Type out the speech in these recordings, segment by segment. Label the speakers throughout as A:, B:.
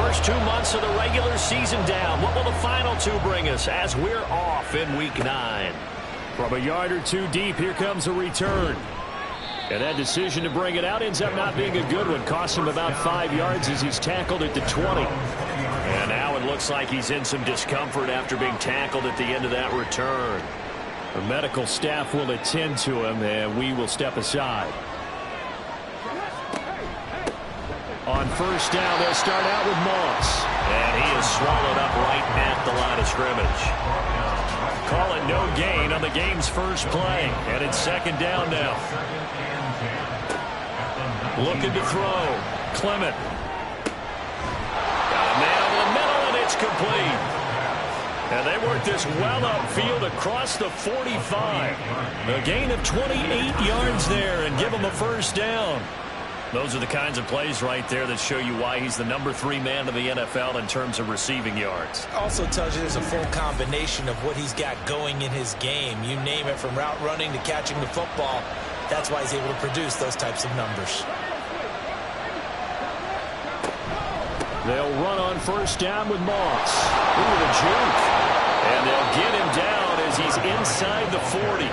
A: first 2 months of the regular season down. What will the final two bring us as we're off in Week 9?
B: From a yard or two deep, here comes a return. And that decision to bring it out ends up not being a good one. Cost him about 5 yards as he's tackled at the 20.
A: And now it looks like he's in some discomfort after being tackled at the end of that return.
B: The medical staff will attend to him, and we will step aside. On first down, they'll start out with Moss.
A: And he is swallowed up right at the line of scrimmage.
B: Call it no gain on the game's first play. And it's second down now. Looking to throw. Clement.
A: Got a man over the middle, and it's complete.
B: And they work this well upfield across the 45. A gain of 28 yards there and give them a first down. Those are the kinds of plays right there that show you why he's the number 3 man in the NFL in terms of receiving yards.
C: Also tells you there's a full combination of what he's got going in his game. You name it, from route running to catching the football. That's why he's able to produce those types of numbers.
B: They'll run on first down with Moss. Ooh, the juke. And they'll get him down as he's inside the 40.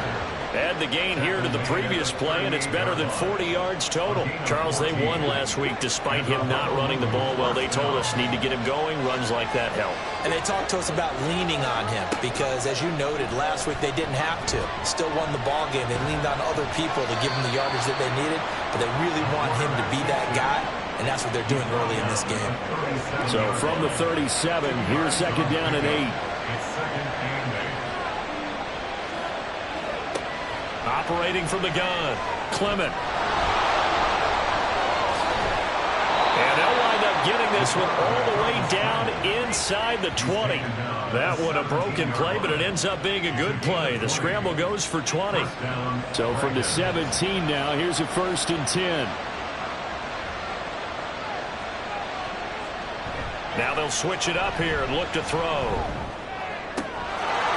B: Add the gain here to the previous play, and it's better than 40 yards total. Charles, they won last week despite him not running the ball well. They told us need to get him going. Runs like that help.
C: And they talked to us about leaning on him because, as you noted, last week they didn't have to. Still won the ball game. They leaned on other people to give him the yardage that they needed, but they really want him to be that guy, and that's what they're doing early in this game.
B: So from the 37, here's second down and 8. Operating from the gun, Clement. And they'll wind up getting this one all the way down inside the 20. That one a broken play, but it ends up being a good play. The scramble goes for 20. So from the 17 now, here's a first and 10. Now they'll switch it up here and look to throw.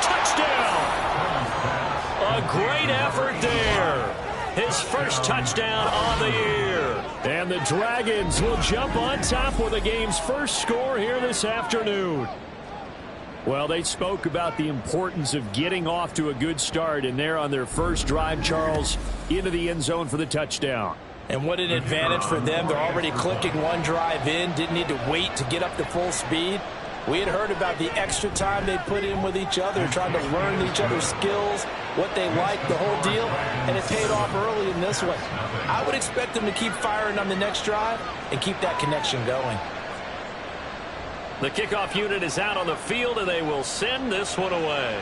B: Touchdown! A great effort there. His first touchdown on the year. And the Dragons will jump on top with the game's first score here this afternoon. Well, they spoke about the importance of getting off to a good start, and they're on their first drive, Charles, into the end zone for the touchdown.
C: And what an advantage for them. They're already clicking one drive in, didn't need to wait to get up to full speed. We had heard about the extra time they put in with each other, trying to learn each other's skills, what they like, the whole deal, and it paid off early in this one. I would expect them to keep firing on the next drive and keep that connection going.
A: The kickoff unit is out on the field, and they will send this one away.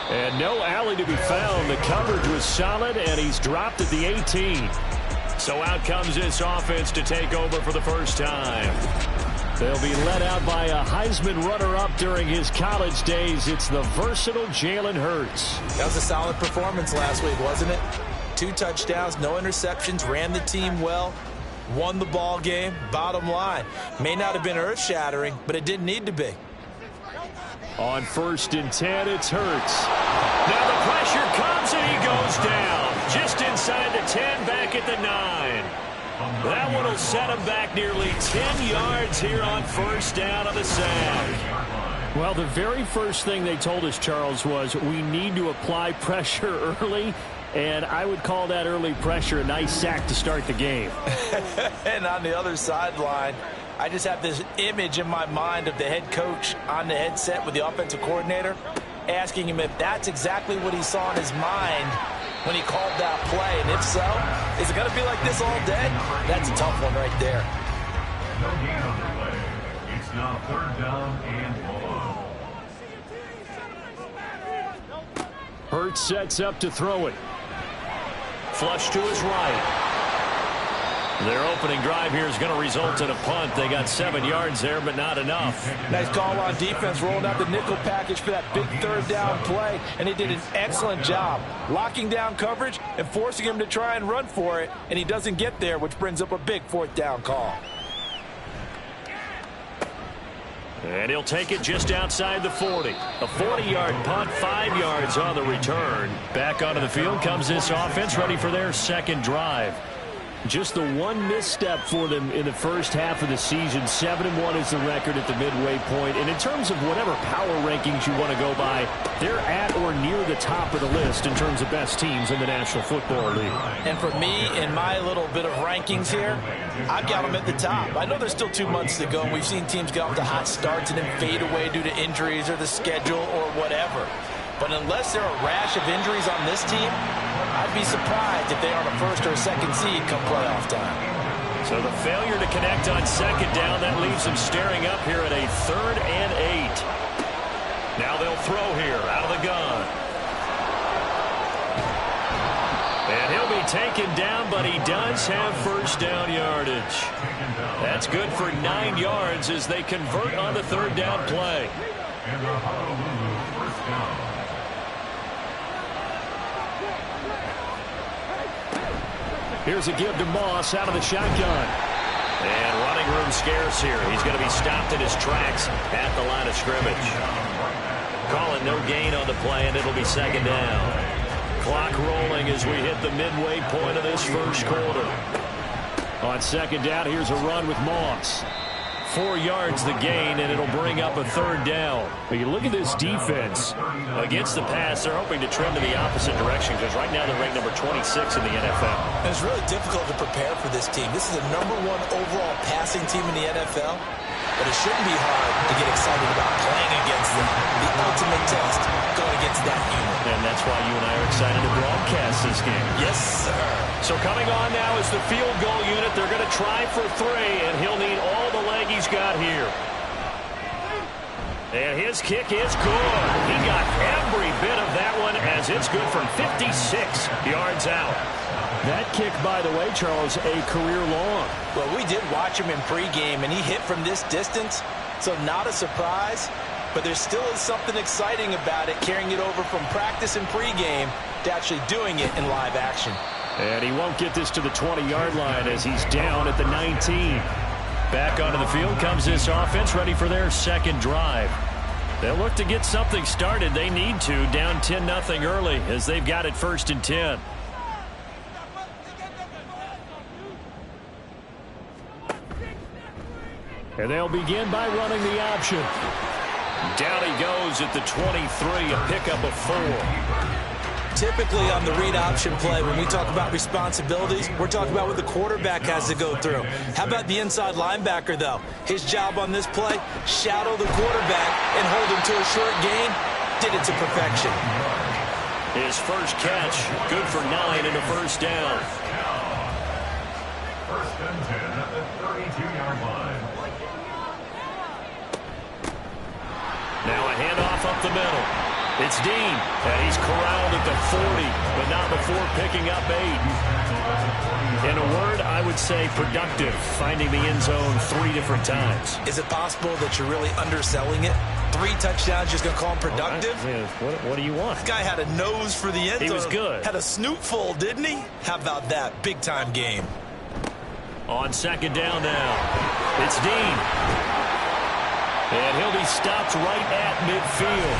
B: And no alley to be found. The coverage was solid, and he's dropped at the 18. So out comes this offense to take over for the first time. They'll be led out by a Heisman runner-up during his college days. It's the versatile Jalen Hurts.
C: That was a solid performance last week, wasn't it? 2 touchdowns, no interceptions, ran the team well, won the ball game. Bottom line, may not have been earth-shattering, but it didn't need to be.
B: On first and 10, it's Hurts. Now the pressure comes, and he goes down. Just inside the 10, back at the 9. That one will set him back nearly 10 yards here on first down on the sack. Well, the very first thing they told us, Charles, was we need to apply pressure early, and I would call that early pressure a nice sack to start the game.
C: And on the other sideline, I just have this image in my mind of the head coach on the headset with the offensive coordinator, asking him if that's exactly what he saw in his mind when he called that play. And if so, is it going to be like this all day? That's a tough one right there.
D: No gain on the play. It's now third down and 1.
B: Hurts sets up to throw it.
A: Flush to his right. Their opening drive here is going to result in a punt. They got 7 yards there, but not enough.
C: Nice call on defense, rolling out the nickel package for that big third down play, and he did an excellent job locking down coverage and forcing him to try and run for it, and he doesn't get there, which brings up a big fourth down call.
A: And he'll take it just outside the 40. A 40-yard punt, 5 yards on the return. Back onto the field comes this offense, ready for their second drive. Just the one misstep for them in the first half of the season. 7-1 is the record at the midway point. And in terms of whatever power rankings you want to go by, they're at or near the top of the list in terms of best teams in the National Football League.
C: And for me, in my little bit of rankings here, I've got them at the top. I know there's still 2 months to go, and we've seen teams get off to hot starts and then fade away due to injuries or the schedule or whatever. But unless there are a rash of injuries on this team, I'd be surprised if they aren't a first or a second seed come playoff time.
A: So the failure to connect on second down, that leaves them staring up here at a 3rd and 8. Now they'll throw here out of the gun. And he'll be taken down, but he does have first down yardage. That's good for 9 yards as they convert on the 3rd down play.
D: And the Honolulu first down.
A: Here's a give to Moss out of the shotgun. And running room scarce here. He's going to be stopped in his tracks at the line of scrimmage. Calling no gain on the play, and it'll be second down. Clock rolling as we hit the midway point of this first quarter. On second down, here's a run with Moss. 4 yards the gain, and it'll bring up a 3rd down. But you look at this defense. Against the pass, they're hoping to trend in the opposite direction because right now they're ranked number 26 in the NFL.
C: And it's really difficult to prepare for this team. This is the #1 overall passing team in the NFL. But it shouldn't be hard to get excited about playing against them. The ultimate test going against that unit.
A: And that's why you and I are excited to broadcast this game.
C: Yes, sir.
A: So coming on now is the field goal unit. They're going to try for 3, and he'll need all the leg he's got here. And his kick is good. He got every bit of that one as it's good from 56 yards out. That kick, by the way, Charles, a career long.
C: Well, we did watch him in pregame, and he hit from this distance, so not a surprise. But there still is something exciting about it, carrying it over from practice and pregame to actually doing it in live action.
A: And he won't get this to the 20-yard line as he's down at the 19. Back onto the field comes this offense, ready for their second drive. They'll look to get something started. They need to, down 10-0 early as they've got it 1st and 10. And they'll begin by running the option. Down he goes at the 23, a pickup of 4.
C: Typically on the read option play, when we talk about responsibilities, we're talking about what the quarterback has to go through. How about the inside linebacker, though? His job on this play, shadow the quarterback and hold him to a short gain. Did it to perfection.
A: His first catch, good for 9 and a first down.
D: 1st and 10 at the 32-yard line.
A: Now a handoff up the middle. It's Dean, and he's corralled at the 40, but not before picking up 8. In a word, I would say productive, finding the end zone 3 different times.
C: Is it possible that you're really underselling it? 3 touchdowns, just going to call him productive?
A: Yeah, what do you want?
C: This guy had a nose for the end zone.
A: He was good.
C: Had a snoot full, didn't he? How about that? Big-time game.
A: On second down now, it's Dean. And he'll be stopped right at midfield.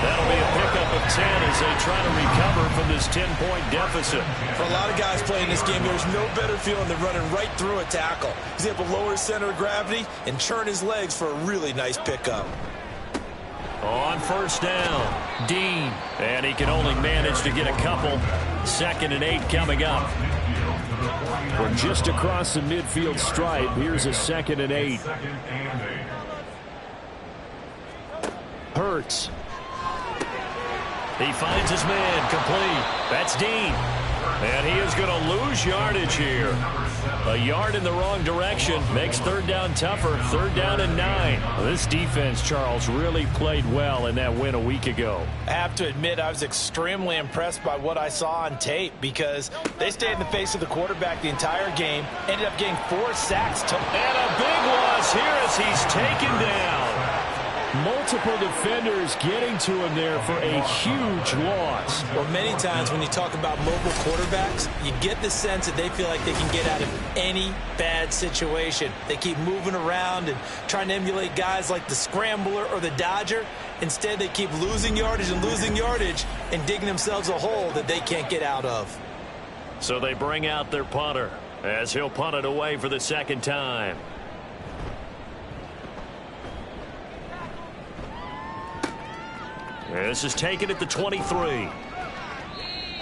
A: That'll be a pickup of 10 as they try to recover from this 10-point deficit.
C: For a lot of guys playing this game, there's no better feeling than running right through a tackle. He's able to lower his center of gravity and churn his legs for a really nice pickup.
A: On first down, Dean. And he can only manage to get a couple. 2nd and 8 coming up. We're just across the midfield stripe. Here's a 2nd and 8. Hurts. He finds his man complete. That's Dean. And he is going to lose yardage here. A yard in the wrong direction makes 3rd down tougher. 3rd down and 9. This defense, Charles, really played well in that win a week ago.
C: I have to admit, I was extremely impressed by what I saw on tape because they stayed in the face of the quarterback the entire game, ended up getting 4 sacks.
A: And a big loss here as he's taken down.
B: Multiple defenders getting to him there for a huge loss.
C: Well, many times when you talk about mobile quarterbacks, you get the sense that they feel like they can get out of any bad situation. They keep moving around and trying to emulate guys like the Scrambler or the Dodger. Instead, they keep losing yardage and digging themselves a hole that they can't get out of.
A: So they bring out their punter as he'll punt it away for the second time. This is taken at the 23.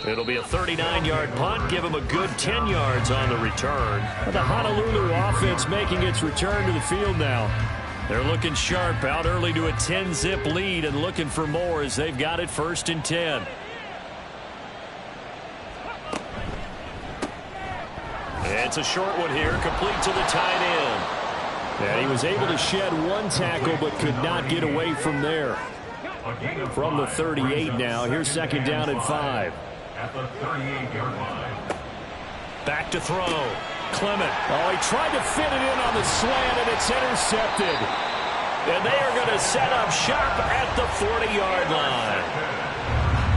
A: It'll be a 39-yard punt. Give him a good 10 yards on the return.
B: The Honolulu offense making its return to the field now.
A: They're looking sharp, out early to a 10-zip lead and looking for more as they've got it 1st and 10. It's a short one here, complete to the tight end.
B: And he was able to shed one tackle but could not get away from there. From the 38 now, here's 2nd down and 5.
D: At the 38-yard line.
A: Back to throw. Clement.
B: Oh, he tried to fit it in on the slant, and it's intercepted.
A: And they are going to set up shop at the 40-yard line.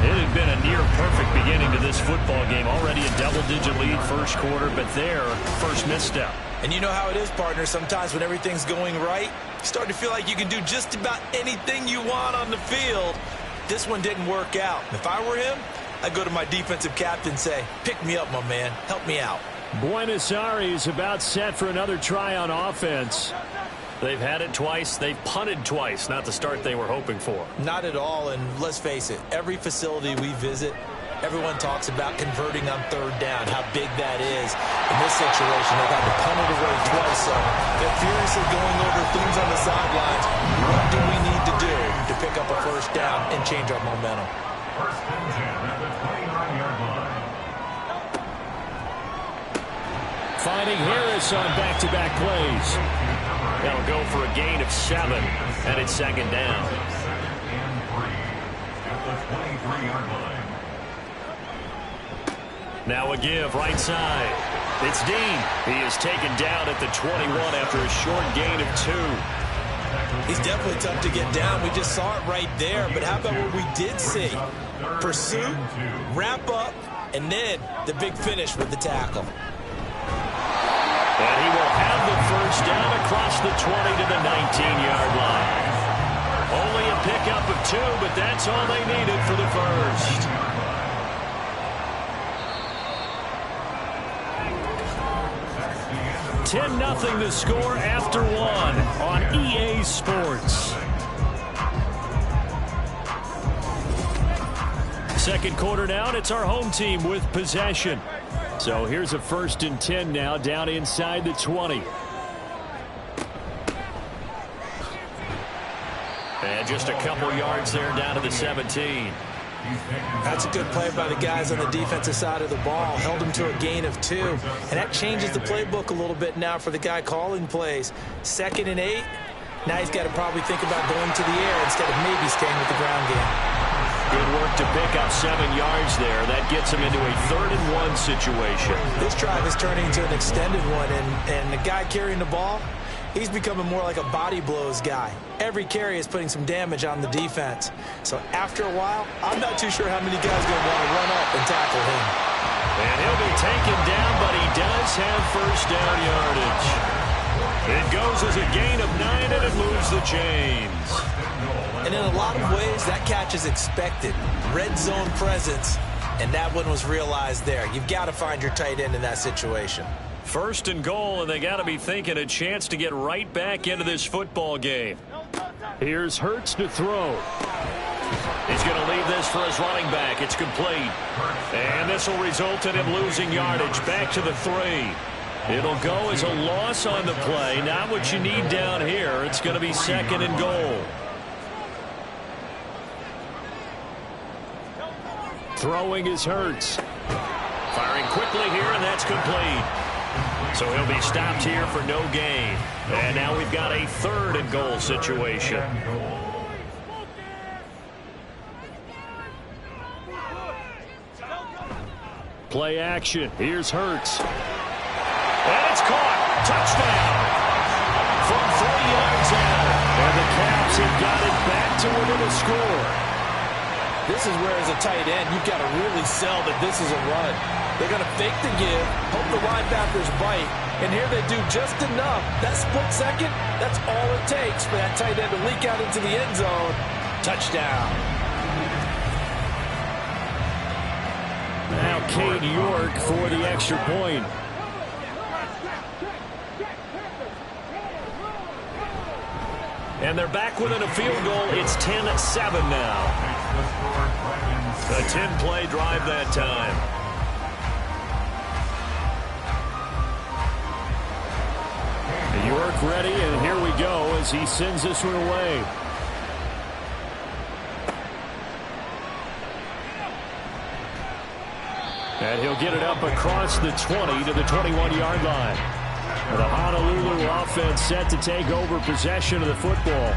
A: It had been a near-perfect beginning to this football game. Already a double-digit lead first quarter, but their first misstep.
C: And you know how it is, partner. Sometimes when everything's going right, you start to feel like you can do just about anything you want on the field. This one didn't work out. If I were him, I'd go to my defensive captain and say, pick me up, my man. Help me out.
B: Buenos Aires about set for another try on offense.
A: They've had it twice. They've punted twice. Not the start they were hoping for.
C: Not at all, and let's face it, every facility we visit, everyone talks about converting on 3rd down, how big that is. In this situation, they've had to punt it away twice, so they're furiously going over things on the sidelines. What do we need to do to pick up a 1st down and change our momentum?
D: 1st and 10 at the 29-yard line.
B: Finding Harris on back-to-back plays.
A: That'll go for a gain of 7, and it's 2nd down.
D: 2nd and 3 at the 23-yard line.
A: Now a give right side. It's Dean. He is taken down at the 21 after a short gain of 2.
C: He's definitely tough to get down. We just saw it right there. But how about what we did see? Pursuit, wrap up, and then the big finish with the tackle.
A: And he will have the 1st down across the 20 to the 19-yard line. Only a pickup of 2, but that's all they needed for the 1st.
B: $10-0 the score after 1 on EA Sports. Second quarter now, and it's our home team with possession. So here's a 1st and 10 now, down inside the 20.
A: And just a couple yards there down to the 17.
C: That's a good play by the guys on the defensive side of the ball. Held him to a gain of 2. And that changes the playbook a little bit now for the guy calling plays. 2nd and 8. Now he's got to probably think about going to the air instead of maybe staying with the ground game.
A: Good work to pick up 7 yards there. That gets him into a 3rd and 1 situation.
C: This drive is turning into an extended one, and the guy carrying the ball, he's becoming more like a body blows guy. Every carry is putting some damage on the defense. So after a while, I'm not too sure how many guys are going to want to run up and tackle him.
A: And he'll be taken down, but he does have 1st down yardage. It goes as a gain of 9, and it moves the chains.
C: And in a lot of ways, that catch is expected. Red zone presence, and that one was realized there. You've got to find your tight end in that situation.
A: 1st and goal, and they got to be thinking a chance to get right back into this football game.
B: Here's Hurts to throw.
A: He's going to leave this for his running back. It's complete. And this will result in him losing yardage back to the 3. It'll go as a loss on the play. Not what you need down here. It's going to be 2nd and goal.
B: Throwing is Hurts.
A: Firing quickly here, and that's complete. So he'll be stopped here for no gain. And now we've got a 3rd and goal situation.
B: Play action. Here's Hurts.
A: And it's caught. Touchdown. From 3 yards out.
B: And the Caps have got it back to within a score.
C: This is where, as a tight end, you've got to really sell that this is a run. They're going to fake the give, hope the linebackers bite, and here they do just enough. That split second, that's all it takes for that tight end to leak out into the end zone. Touchdown.
B: Now Cade York for the extra point. And they're back within a field goal. It's 10-7 now. A 10-play drive that time. York ready, and here we go as he sends this one away. And he'll get it up across the 20 to the 21-yard line. The Honolulu offense set to take over possession of the football.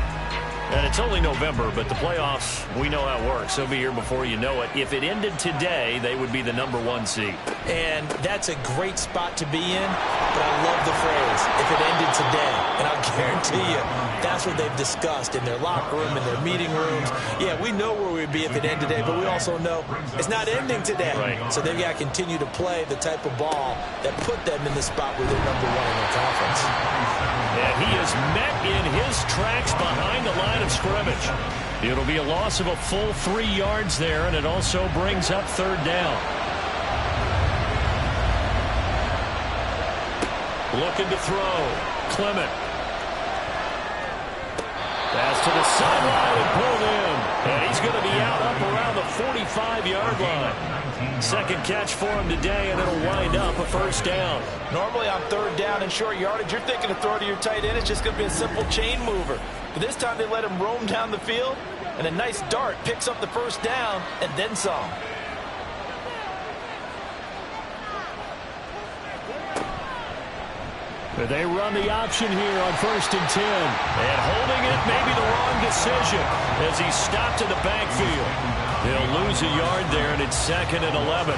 B: And it's only November, but the playoffs, we know how it works. They'll be here before you know it. If it ended today, they would be the #1 seed.
C: And that's a great spot to be in, but I love the phrase, if it ended today. And I'll guarantee you, that's what they've discussed in their locker room, in their meeting rooms. Yeah, we know where we'd be if it ended today, but we also know it's not ending today.
B: Right.
C: So they've got to continue to play the type of ball that put them in the spot where they're #1 in their conference.
B: And he is met in his tracks behind the line of scrimmage. It'll be a loss of a full 3 yards there, and it also brings up third down. Looking to throw. Clement. Pass to the sideline and pulled in. And he's going to be out up around the 45-yard line. Second catch for him today, and it'll wind up a first down.
C: Normally on third down and short yardage, you're thinking to throw to your tight end. It's just going to be a simple chain mover. But this time they let him roam down the field, and a nice dart picks up the first down and then some.
B: They run the option here on 1st and 10. And holding it may be the wrong decision as he's stopped in the backfield. They'll lose a yard there, and it's 2nd and 11.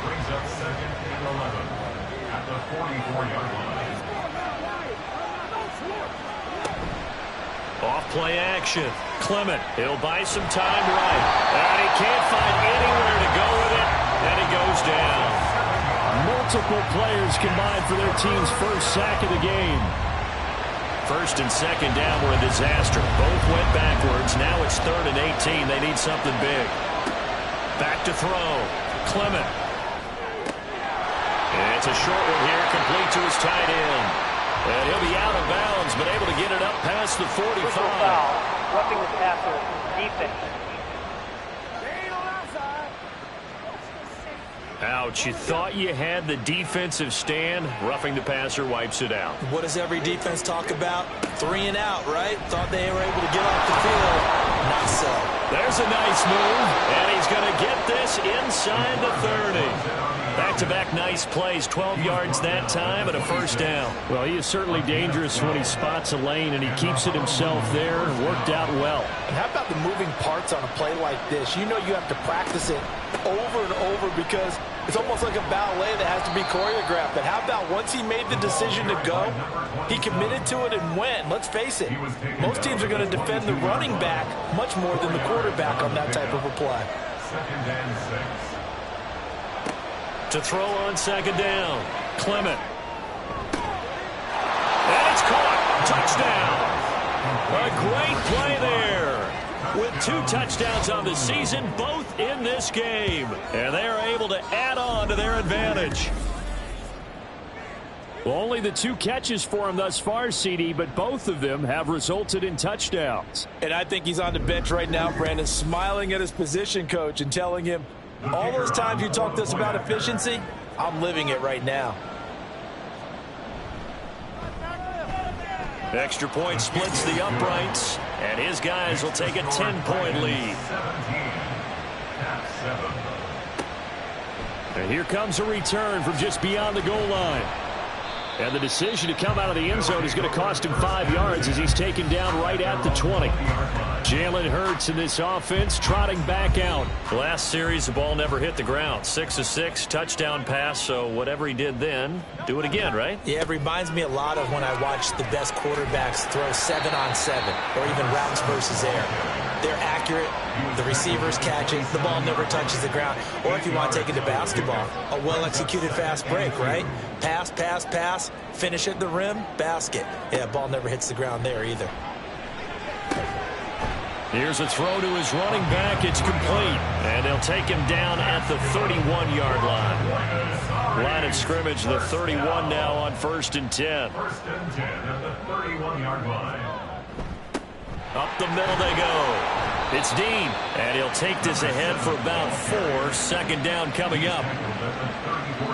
D: Brings up 2nd and 11 at the 44-yard line.
B: Off play action. Clement, he'll buy some time right. And he can't find anywhere to go with it, and he goes down. Multiple players combined for their team's first sack of the game. 1st and 2nd down were a disaster. Both went backwards. Now it's 3rd and 18. They need something big. Back to throw. Clement. And it's a short one here, complete to his tight end. And he'll be out of bounds, but able to get it up past the 45.
E: Roughing the passer, defense.
B: Ouch, you thought you had the defensive stand. Roughing the passer wipes it out.
C: What does every defense talk about? 3 and out, right? Thought they were able to get off the field. Not so.
B: There's a nice move, and he's going to get this inside the 30. Back-to-back nice plays, 12 yards that time and a first down. Well, he is certainly dangerous when he spots a lane, and he keeps it himself there. Worked out well.
C: And how about the moving parts on a play like this? You know you have to practice it over and over because it's almost like a ballet that has to be choreographed. But how about once he made the decision to go, he committed to it and went. Let's face it, most teams are going to defend the running back much more than the quarterback on that type of a play.
D: 2nd and 6.
B: To throw on 2nd down. Clement. And it's caught. Touchdown. A great play there. With 2 touchdowns on the season, both in this game. And they are able to add on to their advantage. Well, only the 2 catches for him thus far, CD, but both of them have resulted in touchdowns.
C: And I think he's on the bench right now, Brandon, smiling at his position coach and telling him, all those times you talked to us about efficiency, I'm living it right now.
B: Extra point splits the uprights, and his guys will take a 10-point lead.
D: 17.
B: And here comes a return from just beyond the goal line. And the decision to come out of the end zone is going to cost him 5 yards as he's taken down right at the 20. Jalen Hurts in this offense trotting back out.
A: Last series, the ball never hit the ground. 6 of 6, touchdown pass, so whatever he did then, do it again, right?
C: Yeah, it reminds me a lot of when I watch the best quarterbacks throw 7-on-7 or even routes versus air. They're accurate, the receivers catch it, the ball never touches the ground. Or if you want to take it to basketball, a well-executed fast break, right? Pass, pass, pass, finish at the rim, basket. Yeah, ball never hits the ground there either.
B: Here's a throw to his running back. It's complete.
A: And they'll take him down at the 31-yard line. Line of scrimmage, the 31 now on 1st and 10.
D: 1st and 10 at the 31-yard line.
A: Up the middle they go. It's Dean, and he'll take this ahead for about 4. 2nd down coming up.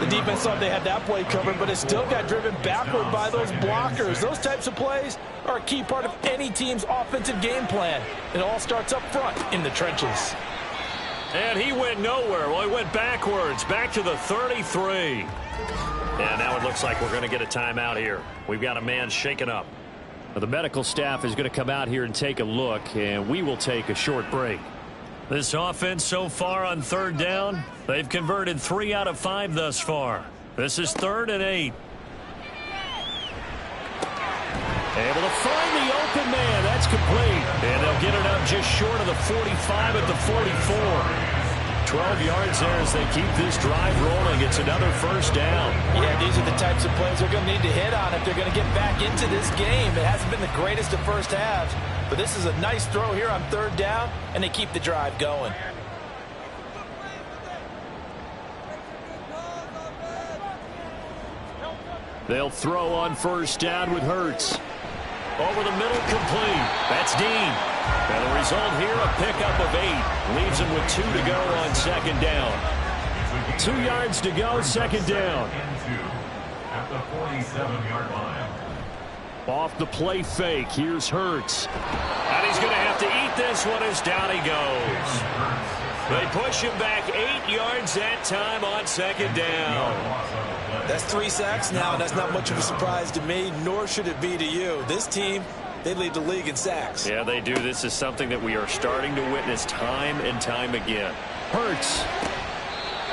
C: The defense thought they had that play covered, but it still got driven backward by those blockers. Those types of plays are a key part of any team's offensive game plan. It all starts up front in the trenches.
A: And he went nowhere. Well, he went backwards, back to the 33. And now it looks like we're going to get a timeout here. We've got a man shaken up.
B: Well, the medical staff is going to come out here and take a look, and we will take a short break.
A: This offense so far on 3rd down, they've converted 3 out of 5 thus far. This is 3rd and 8.
B: Able to find the open man. That's complete.
A: And they'll get it up just short of the 45 at the 44. 12 yards there as they keep this drive rolling. It's another 1st down.
C: Yeah, these are the types of plays they're going to need to hit on if they're going to get back into this game. It hasn't been the greatest of first halves, but this is a nice throw here on 3rd down, and they keep the drive going.
B: They'll throw on 1st down with Hurts.
A: Over the middle, complete. That's Dean. And the result here, a pickup of 8. Leaves him with 2 to go on 2nd down.
B: 2 yards to go, 2nd down.
D: At the 47-yard line.
B: Off the play fake, here's Hurts.
A: And he's going to have to eat this one as down he goes. They push him back 8 yards that time on 2nd down.
C: That's 3 sacks now, and that's not much of a surprise to me, nor should it be to you. This team, they lead the league in sacks.
A: Yeah, they do. This is something that we are starting to witness time and time again.
B: Hurts.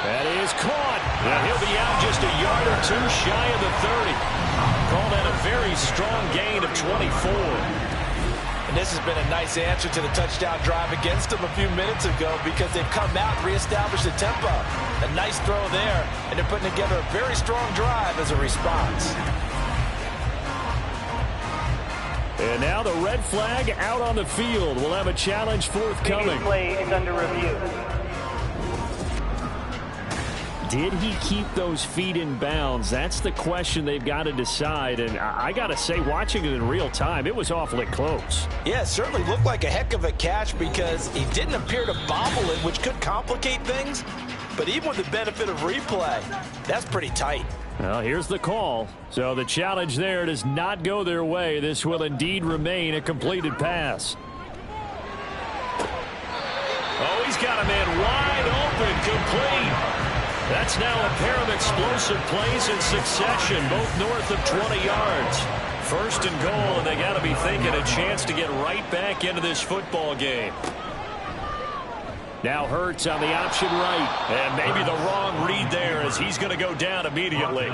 B: That is caught.
A: And he'll be out just a yard or 2 shy of the 30. Call that a very strong gain of 24.
C: And this has been a nice answer to the touchdown drive against them a few minutes ago because they've come out and reestablished the tempo. A nice throw there, and they're putting together a very strong drive as a response.
B: And now the red flag out on the field. We'll have a challenge forthcoming.
E: Play is under review.
B: Did he keep those feet in bounds? That's the question they've got to decide. And I got to say, watching it in real time, it was awfully close.
C: Yeah, it certainly looked like a heck of a catch because he didn't appear to bobble it, which could complicate things. But even with the benefit of replay, that's pretty tight.
B: Well, here's the call. So the challenge there does not go their way. This will indeed remain a completed pass.
A: Oh, he's got a man wide open, complete. That's now a pair of explosive plays in succession, both north of 20 yards. 1st and goal, and they got to be thinking a chance to get right back into this football game.
B: Now Hurts on the option right.
A: And maybe the wrong read there as he's going to go down immediately.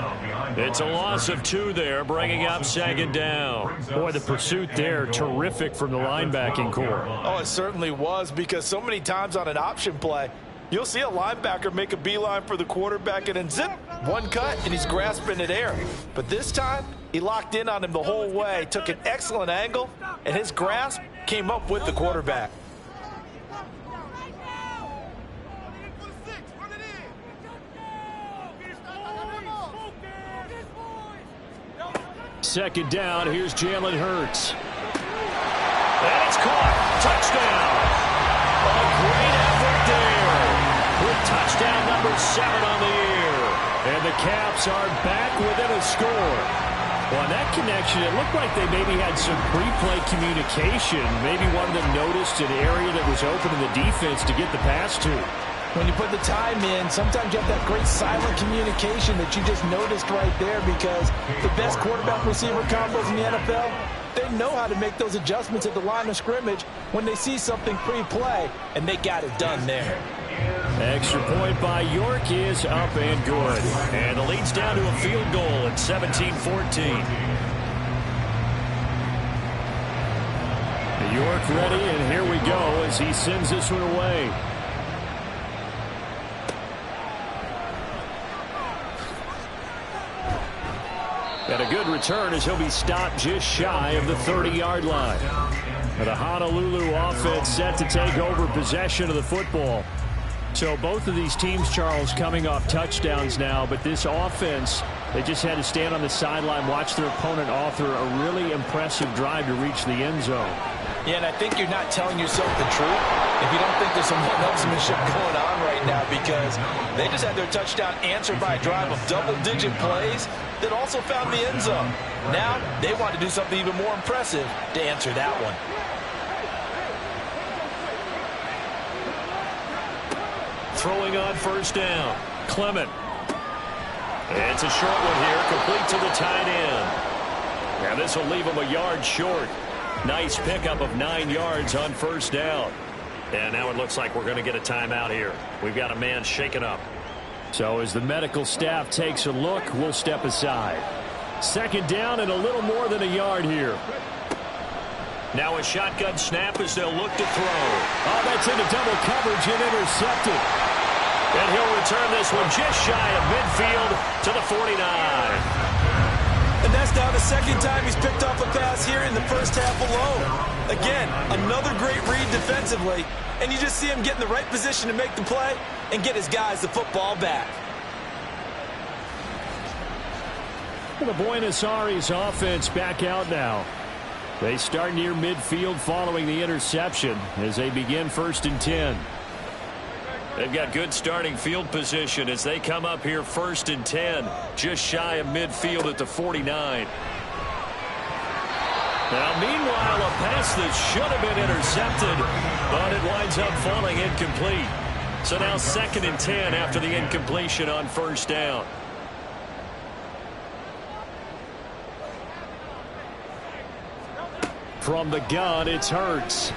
A: It's a loss of 2 there, bringing up 2nd down.
B: Boy, the pursuit there, terrific from the linebacking core.
C: Oh, it certainly was because so many times on an option play, you'll see a linebacker make a beeline for the quarterback and then zip, one cut, and he's grasping at air. But this time, he locked in on him the whole way, took an excellent angle, and his grasp came up with the quarterback.
B: Second down, here's Jalen Hurts.
A: And it's caught. Touchdown. A great effort there. With touchdown number 7 on the year.
B: And the Caps are back within a score. Well, on that connection, it looked like they maybe had some pre-play communication. Maybe one of them noticed an area that was open in the defense to get the pass to.
C: When you put the time in, sometimes you have that great silent communication that you just noticed right there because the best quarterback-receiver combos in the NFL, They know how to make those adjustments at the line of scrimmage when they see something pre-play, and they got it done there.
B: Extra point by York is up and good.
A: And the lead's down to a field goal at 17-14.
B: York ready, and here we go as he sends this one away. And a good return as he'll be stopped just shy of the 30-yard line. The Honolulu offense set to take over possession of the football. So both of these teams, Charles, coming off touchdowns now, but this offense, they just had to stand on the sideline, watch their opponent author a really impressive drive to reach the end zone.
C: Yeah, and I think you're not telling yourself the truth if you don't think there's some one-upsmanship going on right now, because they just had their touchdown answered by a drive of double-digit plays that also found the end zone. Now they want to do something even more impressive to answer that one.
A: Throwing on first down, Clement. It's a short one here, complete to the tight end. Now this will leave him a yard short. Nice pickup of 9 yards on first down. And now it looks like we're going to get a timeout here. We've got a man shaken up.
B: So as the medical staff takes a look, we'll step aside. Second down and a little more than a yard here.
A: Now a shotgun snap as they'll look to throw.
B: Oh, that's into double coverage and intercepted.
A: And he'll return this one just shy of midfield to the 49.
C: And that's now the second time he's picked off a pass here in the first half alone. Again, another great read defensively, and you just see him get in the right position to make the play and get his guys the football back.
B: The Buenos Aires offense back out now. They start near midfield following the interception as they begin 1st and 10.
A: They've got good starting field position as they come up here 1st and 10, just shy of midfield at the 49. Now, meanwhile, a pass that should have been intercepted, but it winds up falling incomplete. So now 2nd and 10 after the incompletion on first down.
B: From the gun, it's Hurts.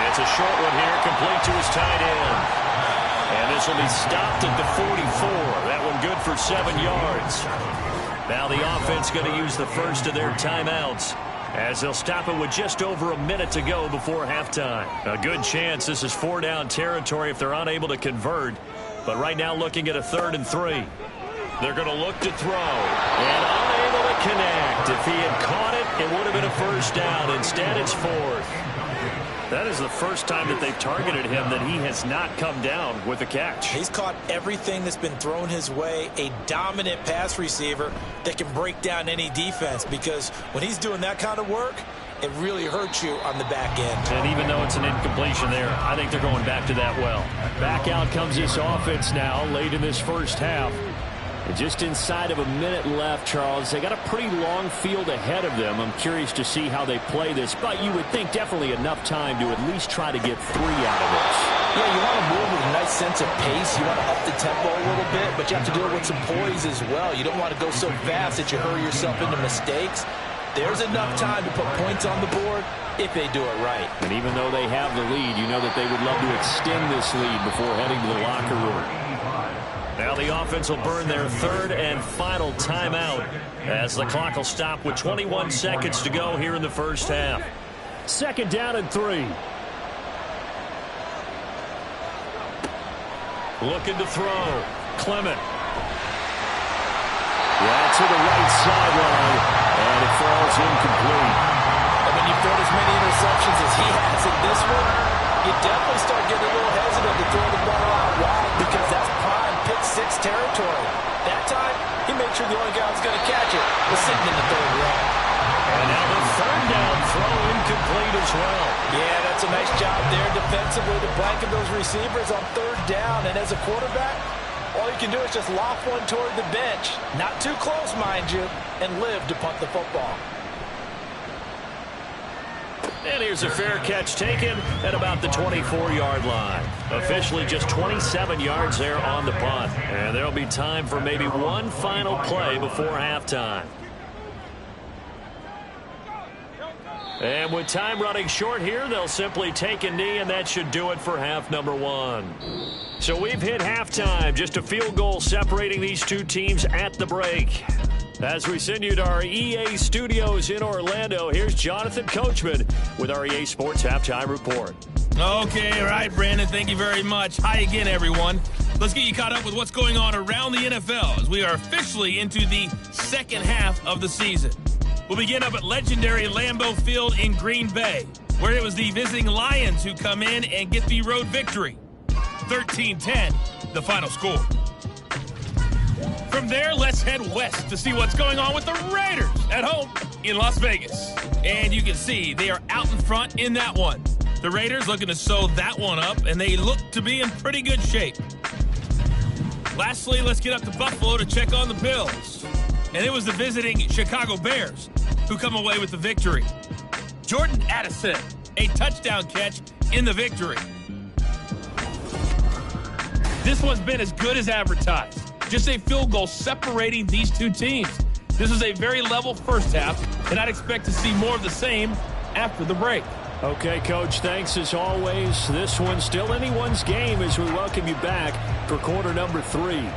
A: It's a short one here, complete to his tight end. And this will be stopped at the 44. That one good for 7 yards. Now the offense going to use the first of their timeouts as they'll stop it with just over a minute to go before halftime. A good chance this is 4-down territory if they're unable to convert. But right now looking at a 3rd and 3. They're going to look to throw. And unable to connect. If he had caught it, it would have been a first down. Instead, it's 4th. That is the first time that they've targeted him that he has not come down with a catch.
C: He's caught everything that's been thrown his way. A dominant pass receiver that can break down any defense, because when he's doing that kind of work, it really hurts you on the back end.
B: And even though it's an incompletion there, I think they're going back to that well. Back out comes this offense now late in this first half. And just inside of a minute left, Charles. They got a pretty long field ahead of them. I'm curious to see how they play this, but you would think definitely enough time to at least try to get 3 out of this.
C: Yeah, you want to move with a nice sense of pace. You want to up the tempo a little bit, but you have to do it with some poise as well. You don't want to go so fast that you hurry yourself into mistakes. There's enough time to put points on the board if they do it right.
B: And even though they have the lead, you know that they would love to extend this lead before heading to the locker room.
A: Now the offense will burn their 3rd and final timeout as the clock will stop with 21 seconds to go here in the first half.
B: 2nd down and 3.
A: Looking to throw. Clement.
B: Yeah, to the right sideline, and it falls incomplete.
C: And when you throw as many interceptions as he has in this one, you definitely start getting a little hesitant to throw the ball out wide, because that's prime pick 6 territory. That time, he made sure the only guy who's going to catch it was sitting in the 3rd row.
A: And now the 3rd down throw incomplete as well.
C: Yeah, that's a nice job there defensively to blanket those receivers on 3rd down. And as a quarterback, all you can do is just loft one toward the bench. Not too close, mind you, and live to punt the football.
A: And here's a fair catch taken at about the 24-yard line. Officially just 27 yards there on the punt. And there'll be time for maybe one final play before halftime.
B: And with time running short here, they'll simply take a knee, and that should do it for half number one. So we've hit halftime. Just a field goal separating these two teams at the break. As we send you to our EA studios in Orlando, here's Jonathan Coachman with our EA Sports Halftime Report.
F: Okay, right, Brandon. Thank you very much. Hi again, everyone. Let's get you caught up with what's going on around the NFL as we are officially into the second half of the season. We'll begin up at legendary Lambeau Field in Green Bay, where it was the visiting Lions who come in and get the road victory. 13-10, the final score. From there, let's head west to see what's going on with the Raiders at home in Las Vegas. And you can see they are out in front in that one. The Raiders looking to sew that one up, and they look to be in pretty good shape. Lastly, let's get up to Buffalo to check on the Bills. And it was the visiting Chicago Bears who come away with the victory. Jordan Addison, a touchdown catch in the victory. This one's been as good as advertised. Just a field goal separating these two teams. This is a very level first half, and I'd expect to see more of the same after the break.
B: Okay, Coach, thanks as always. This one's still anyone's game as we welcome you back for quarter number 3.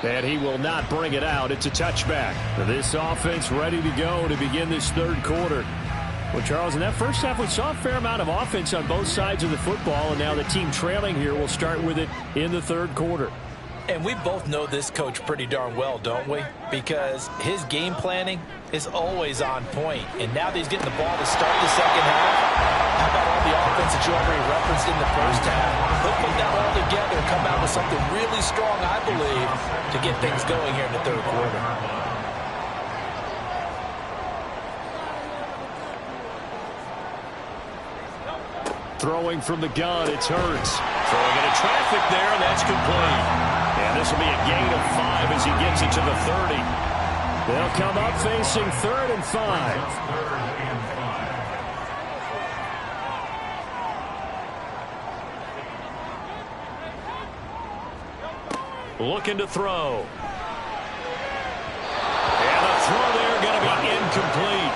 B: And he will not bring it out. It's a touchback. This offense ready to go to begin this third quarter. Well, Charles, in that first half, we saw a fair amount of offense on both sides of the football, and now the team trailing here will start with it in the third quarter.
C: And we both know this coach pretty darn well, don't we? Because his game planning is always on point. And now that he's getting the ball to start the second half, how about all the offense that you already referenced in the first half? He'll put that all together and come out with something really strong, I believe, to get things going here in the third quarter.
B: Throwing from the gun, it's Hurts. Throwing into traffic there, and that's complete. And this will be a gain of 5 as he gets it to the 30. They'll come up facing 3rd and 5. Looking to throw. And the throw there going to be incomplete.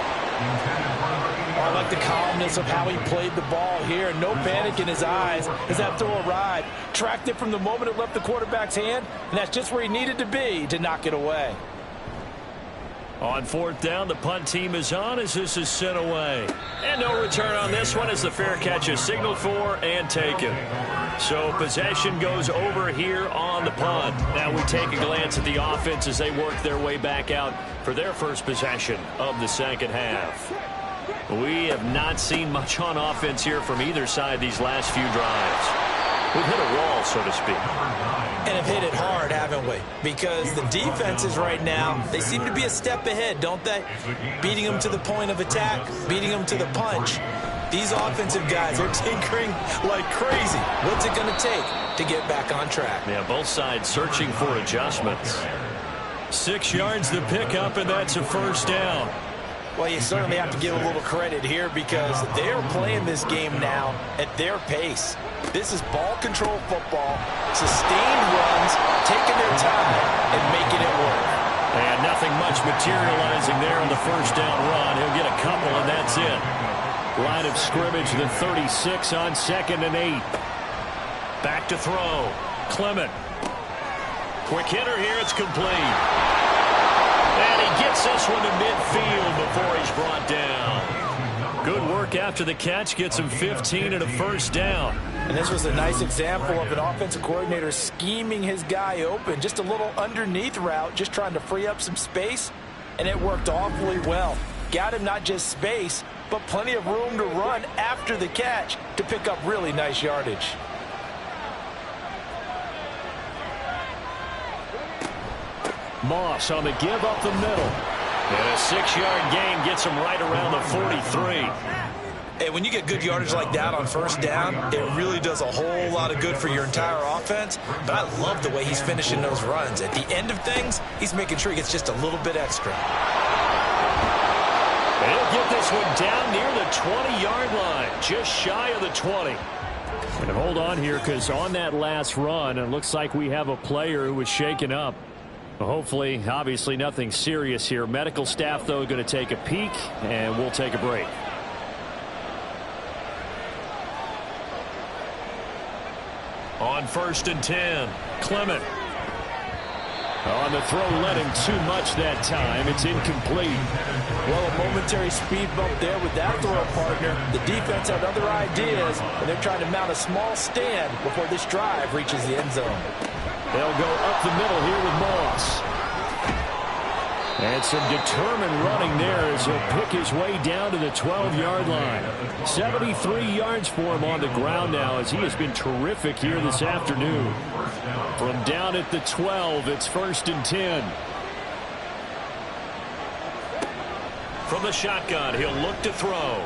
C: I like the calmness of how he played the ball here. No panic in his eyes as that throw arrived. Tracked it from the moment it left the quarterback's hand, and that's just where he needed to be to knock it away.
B: On 4th down, the punt team is on as this is sent away. And no return on this one as the fair catch is signaled for and taken. So possession goes over here on the punt. Now we take a glance at the offense as they work their way back out for their first possession of the second half. We have not seen much on offense here from either side these last few drives. We've hit a wall, so to speak.
C: And have hit it hard, haven't we? Because the defenses right now, they seem to be a step ahead, don't they? Beating them to the point of attack, beating them to the punch. These offensive guys are tinkering like crazy. What's it going to take to get back on track?
B: Yeah, both sides searching for adjustments. 6 yards to pick up, and that's a first down.
C: Well, you certainly have to give a little credit here because they're playing this game now at their pace. This is ball control football, sustained runs, taking their time, and making it work.
B: And nothing much materializing there on the first down run. He'll get a couple, and that's it. Line of scrimmage, the 36 on 2nd and 8. Back to throw. Clement. Quick hitter here. It's complete. And he gets this one to midfield before he's brought down. Good work after the catch. Gets him 15 and a first down.
C: And this was a nice example of an offensive coordinator scheming his guy open. Just a little underneath route, just trying to free up some space. And it worked awfully well. Got him not just space, but plenty of room to run after the catch to pick up really nice yardage.
B: Moss on the give up the middle. And a 6-yard gain gets him right around the 43.
C: And when you get good yardage like that on first down, it really does a whole lot of good for your entire offense. But I love the way he's finishing those runs. At the end of things, he's making sure he gets just a little bit extra.
B: And he'll get this one down near the 20-yard line, just shy of the 20. And hold on here because on that last run, it looks like we have a player who was shaken up.
A: Hopefully, obviously nothing serious here. Medical staff, though, going to take a peek, and we'll take a break.
B: On 1st and 10, Clement.
A: On the throw, led him too much that time. It's incomplete.
C: Well, a momentary speed bump there with that throw partner. The defense had other ideas, and they're trying to mount a small stand before this drive reaches the end zone.
A: They'll go up the middle here with Moss. And some determined running there as he'll pick his way down to the 12-yard line. 73 yards for him on the ground now as he has been terrific here this afternoon. From down at the 12, it's 1st and 10.
B: From the shotgun, he'll look to throw.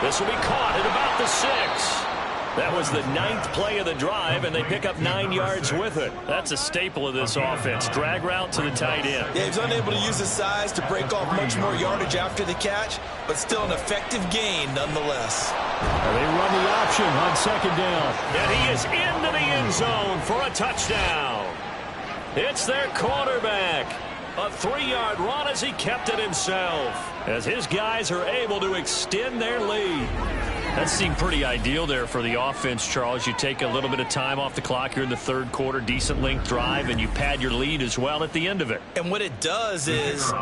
B: This will be caught at about the 6. That was the 9th play of the drive, and they pick up 9 yards with it. That's a staple of this offense. Drag route to the tight end.
C: Yeah, he's unable to use his size to break off much more yardage after the catch, but still an effective gain nonetheless.
A: They run the option on 2nd down.
B: And he is into the end zone for a touchdown. It's their quarterback. A 3-yard run as he kept it himself, as his guys are able to extend their lead.
A: That seemed pretty ideal there for the offense, Charles. You take a little bit of time off the clock here in the 3rd quarter, decent length drive, and you pad your lead as well at the end of it.
C: And what it does is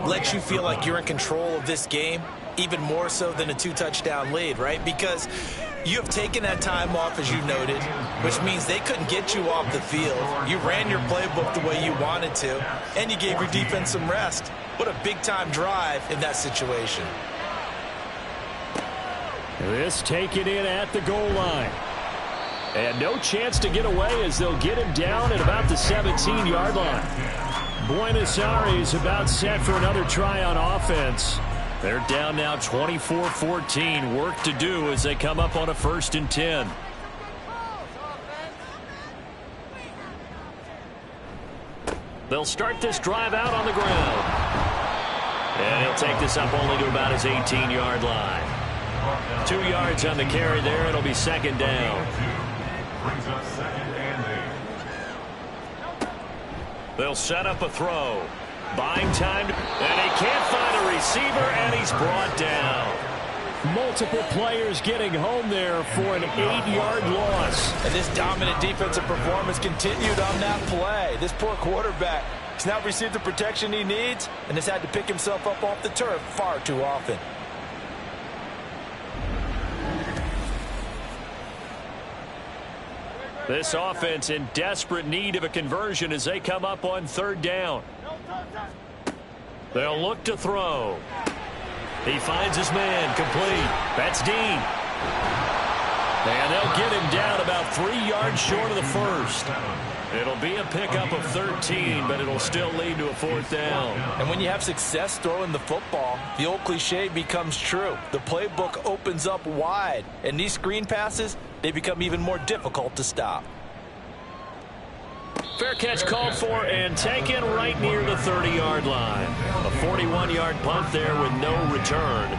C: lets you feel like you're in control of this game, even more so than a 2-touchdown lead, right? Because you have taken that time off, as you noted, which means they couldn't get you off the field. You ran your playbook the way you wanted to, and you gave your defense some rest. What a big-time drive in that situation.
A: This taken in at the goal line. And no chance to get away as they'll get him down at about the 17-yard line. Buenos Aires about set for another try on offense. They're down now 24-14. Work to do as they come up on a 1st and 10.
B: They'll start this drive out on the ground. And he'll take this up only to about his 18-yard line. 2 yards on the carry there. It'll be 2nd down.
D: Brings up 2nd and 8.
B: They'll set up a throw. Buying time, and he can't find a receiver, and he's brought down.
A: Multiple players getting home there for an 8-yard loss.
C: And this dominant defensive performance continued on that play. This poor quarterback has not received the protection he needs and has had to pick himself up off the turf far too often.
B: This offense in desperate need of a conversion as they come up on 3rd down. They'll look to throw. He finds his man, complete. That's Dean. And they'll get him down about 3 yards short of the 1st. It'll be a pickup of 13, but it'll still lead to a 4th down.
C: And when you have success throwing the football, the old cliche becomes true. The playbook opens up wide, and these screen passes, they become even more difficult to stop.
B: Fair catch called for and taken right near the 30-yard line. A 41-yard punt there with no return.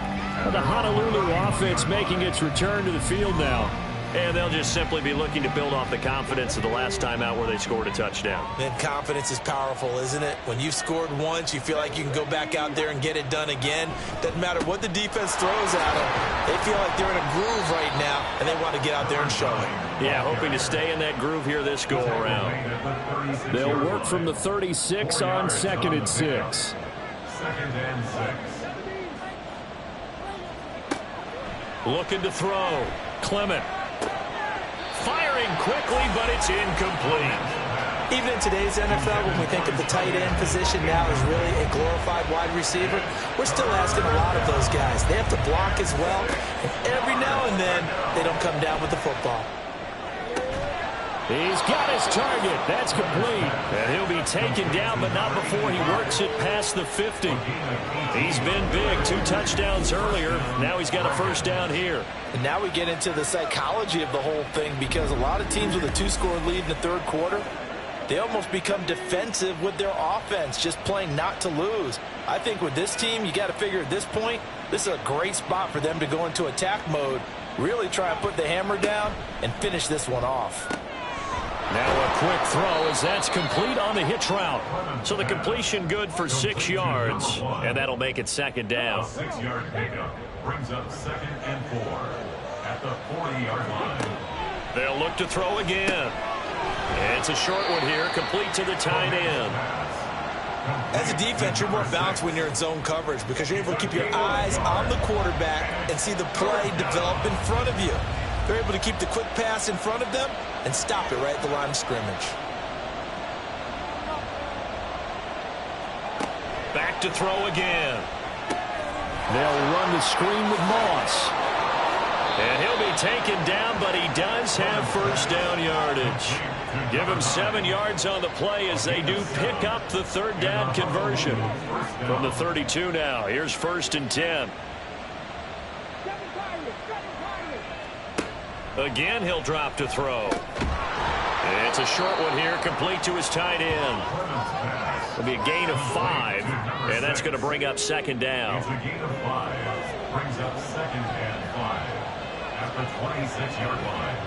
A: The Honolulu offense making its return to the field now.
B: And they'll just simply be looking to build off the confidence of the last time out where they scored a touchdown.
C: And confidence is powerful, isn't it? When you've scored once, you feel like you can go back out there and get it done again. Doesn't matter what the defense throws at them. They feel like they're in a groove right now, and they want to get out there and show it.
B: Yeah, hoping to stay in that groove here this go-around.
A: They'll work from the 36 on 2nd and 6.
D: 2nd and 6.
B: Looking to throw. Clement. Firing quickly, but it's incomplete.
C: Even in today's NFL, when we think of the tight end position now as really a glorified wide receiver, we're still asking a lot of those guys. They have to block as well, and every now and then, they don't come down with the football.
A: He's got his target. That's complete.
B: And he'll be taken down, but not before he works it past the 50. He's been big. 2 touchdowns earlier. Now he's got a 1st down here.
C: And now we get into the psychology of the whole thing, because a lot of teams with a 2-score lead in the 3rd quarter, they almost become defensive with their offense, just playing not to lose. I think with this team, you got to figure at this point, this is a great spot for them to go into attack mode, really try and put the hammer down and finish this one off.
A: Now a quick throw as that's complete on the hitch route. So the completion good for 6 yards, and that'll make it second down.
D: 6-yard pickup brings up 2nd and 4 at the 40-yard line.
A: They'll look to throw again. It's a short one here, complete to the tight end.
C: As a defense, you're more balanced when you're in zone coverage because you're able to keep your eyes on the quarterback and see the play develop in front of you. They're able to keep the quick pass in front of them and stop it right at the line of scrimmage.
A: Back to throw again. They'll run the screen with Moss. And he'll be taken down, but he does have first down yardage. Give him 7 yards on the play as they do pick up the 3rd down conversion. From the 32 now, here's 1st and 10. Again, he'll drop to throw. It's a short one here, complete to his tight end. It'll be a gain of 5, and that's going to bring up 2nd down.
D: It's a gain of 5. Brings up 2nd and 5 at the 26-yard line.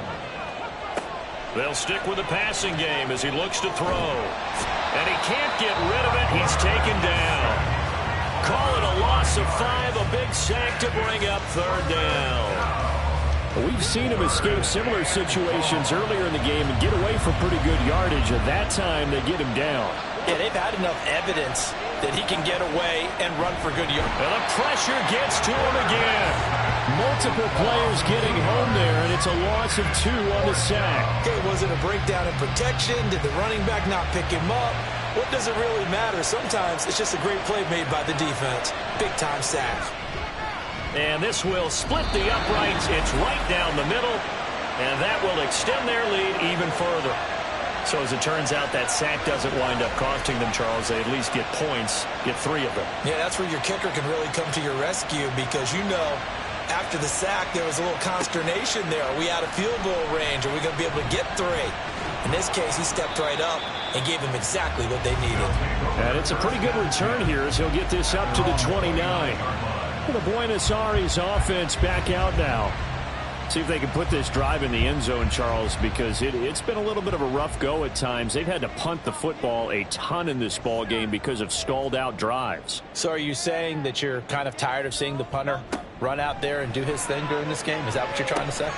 A: They'll stick with the passing game as he looks to throw. And he can't get rid of it. He's taken down. Call it a loss of 5, a big sack to bring up 3rd down. We've seen him escape similar situations earlier in the game and get away for pretty good yardage. At that time, they get him down.
C: Yeah, they've had enough evidence that he can get away and run for good yardage.
A: And the pressure gets to him again. Multiple players getting home there, and it's a loss of 2 on the sack.
C: Okay, was it a breakdown in protection? Did the running back not pick him up? What does it really matter? Sometimes it's just a great play made by the defense. Big-time sack.
A: And this will split the uprights. It's right down the middle, and that will extend their lead even further. So as it turns out, that sack doesn't wind up costing them, Charles. They at least get points, get 3 of them.
C: Yeah, that's where your kicker can really come to your rescue because, you know, after the sack, there was a little consternation there. Are we out of field goal range? Are we going to be able to get 3? In this case, he stepped right up and gave them exactly what they needed.
A: And it's a pretty good return here as he'll get this up to the 29. The Buenos Aires offense back out now. See if they can put this drive in the end zone, Charles, because it's been a little bit of a rough go at times. They've had to punt the football a ton in this ball game because of stalled-out drives.
C: So are you saying that you're kind of tired of seeing the punter run out there and do his thing during this game? Is that what you're trying to say?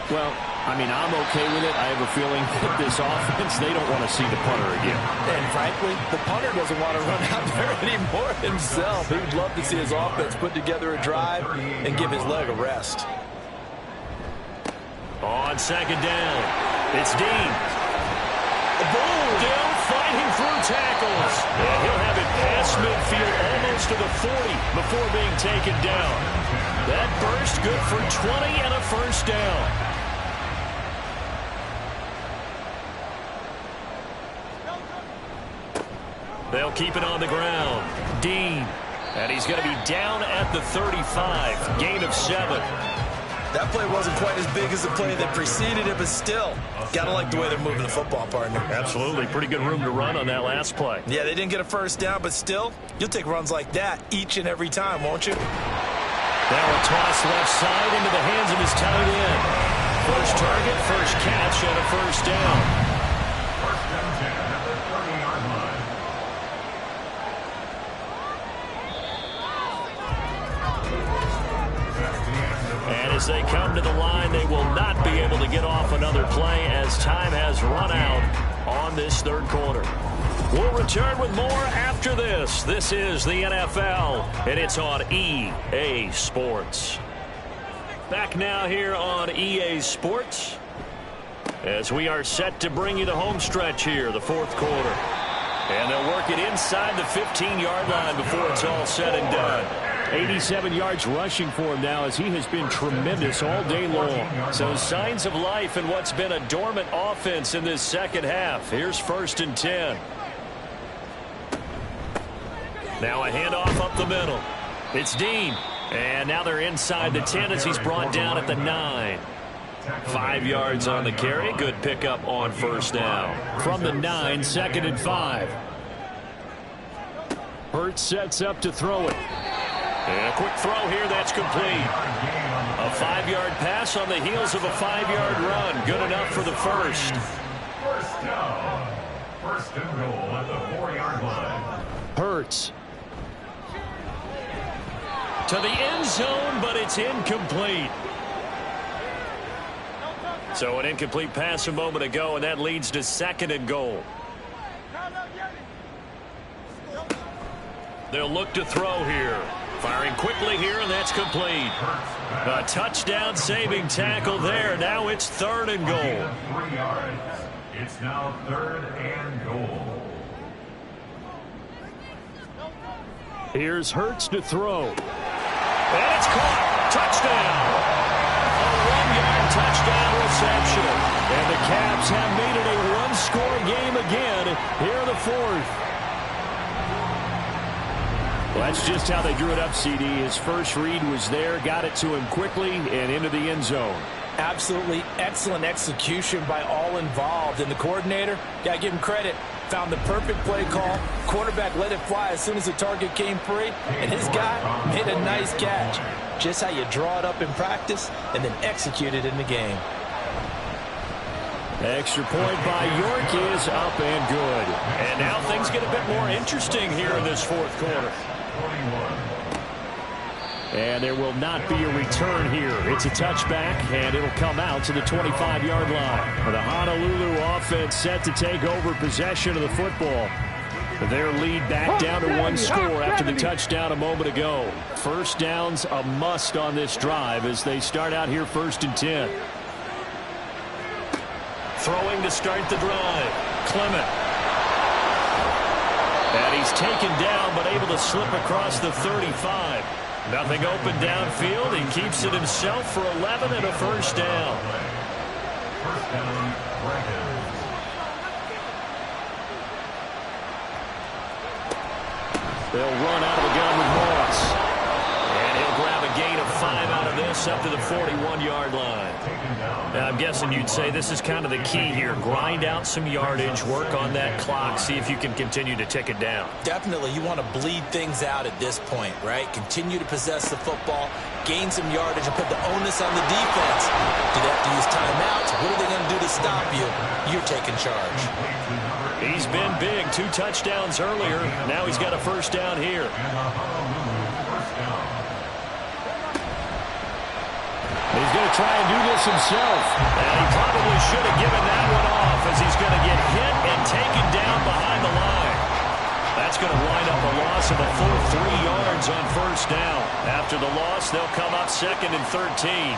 A: Well, I mean, I'm okay with it. I have a feeling that this offense, they don't want to see the punter again.
C: And frankly, the punter doesn't want to run out there anymore himself. He would love to see his offense put together a drive and give his leg a rest.
A: On 2nd down, it's Dean.
C: Boom!
A: Still fighting through tackles. And he'll have it past midfield almost to the 40 before being taken down. That burst good for 20 and a first down. They'll keep it on the ground. Dean. And he's going to be down at the 35. Gain of 7.
C: That play wasn't quite as big as the play that preceded it, but still, gotta like the way they're moving the football, partner.
A: Absolutely. Pretty good room to run on that last play.
C: Yeah, they didn't get a first down, but still, you'll take runs like that each and every time, won't you?
A: Now a toss left side into the hands of his tight end. First target, first catch, and a first down.
D: First and 10 at the 30-yard line.
A: And as they come to the line, they will not be able to get off another play as time has run out on this 3rd quarter. We'll return with more after this. This is the NFL, and it's on EA Sports. Back now here on EA Sports as we are set to bring you the home stretch here, the 4th quarter. And they'll work it inside the 15-yard line before it's all said and done. 87 yards rushing for him now as he has been tremendous all day long. So signs of life in what's been a dormant offense in this second half. Here's 1st and 10. Now a handoff up the middle. It's Dean. And now they're inside the 10 as he's brought down at the 9. 5 yards on the carry. Good pickup on first down. From the 9, 2nd and 5. Hurts sets up to throw it. And a quick throw here, that's complete. A 5-yard pass on the heels of a 5-yard run. Good enough for the first.
D: down. First and goal at the 4-yard line.
B: Hurts. To the end zone, but it's incomplete. So an incomplete pass a moment ago, and that leads to second and goal. They'll look to throw here. Firing quickly here, and that's complete. A touchdown-saving tackle there. Now it's third and goal.
D: 3 yards. It's now third and goal.
B: Here's Hurts to throw. And it's caught. Touchdown. A 1-yard touchdown reception. And the Caps have made it a one-score game again here in the fourth. Well, that's just how they drew it up, CD. His first read was there, got it to him quickly, and into the end zone.
C: Absolutely excellent execution by all involved. And the coordinator, got to give him credit, found the perfect play call. Quarterback let it fly as soon as the target came free, and his guy made a nice catch. Just how you draw it up in practice and then execute it in the game.
B: Extra point by York is up and good. And now things get a bit more interesting here in this fourth quarter. And there will not be a return here. It's a touchback, and it'll come out to the 25-yard line. The Honolulu offense set to take over possession of the football. Their lead back down to one score after the touchdown a moment ago. First down's a must on this drive as they start out here first and 10. Throwing to start the drive. Clement. And he's taken down but able to slip across the 35. Nothing open downfield. He keeps it himself for 11 and a first down.
D: First down, Dragons.
B: They'll run out of the gun with Moss. And he'll grab a gain of 5 out of this up to the 41-yard line. Now, I'm guessing you'd say this is kind of the key here. Grind out some yardage, work on that clock, see if you can continue to tick it down.
C: Definitely, you want to bleed things out at this point, right? Continue to possess the football, gain some yardage, and put the onus on the defense. Do they have to use timeouts? What are they going to do to stop you? You're taking charge.
B: He's been big. 2 touchdowns earlier. Now he's got a first down here. He's going to try and do this himself. And he probably should have given that one off as he's going to get hit and taken down behind the line. That's going to wind up a loss of a full 3 yards on first down. After the loss, they'll come up second and 13.